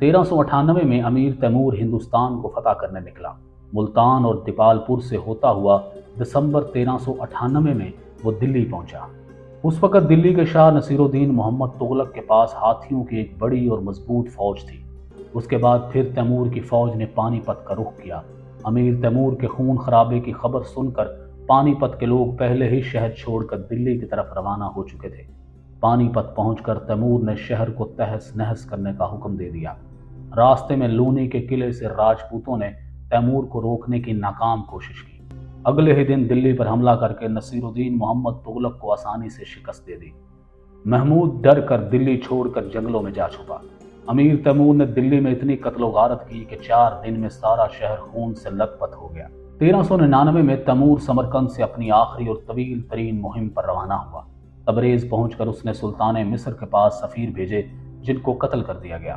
1398 में अमीर तैमूर हिंदुस्तान को फतह करने निकला। मुल्तान और दीपालपुर से होता हुआ दिसंबर 1398 में वो दिल्ली पहुंचा। उस वक्त दिल्ली के शाह नसीरुद्दीन मोहम्मद तुगलक के पास हाथियों की एक बड़ी और मजबूत फौज थी। उसके बाद फिर तैमूर की फौज ने पानीपत का रुख किया। अमीर तैमूर के खून खराबे की खबर सुनकर पानीपत के लोग पहले ही शहर छोड़कर दिल्ली की तरफ रवाना हो चुके थे। पानीपत पहुंचकर तैमूर ने शहर को तहस नहस करने का हुक्म दे दिया। रास्ते में लूनी के किले से राजपूतों ने तैमूर को रोकने की नाकाम कोशिश की। अगले ही दिन दिल्ली पर हमला करके नसीरुद्दीन मोहम्मद तुगलक को आसानी से शिकस्त दे दी। महमूद डर कर दिल्ली छोड़कर जंगलों में जा छुपा। अमीर तैमूर ने दिल्ली में इतनी कत्लो गारत की कि 4 दिन में सारा शहर खून से लथपथ हो गया। 1399 में तैमूर समरकंद से अपनी आखिरी और तवील तरीन मुहिम पर रवाना हुआ। तबरेज पहुंचकर उसने सुल्तान मिस्र के पास सफीर भेजे, जिनको कत्ल कर दिया गया।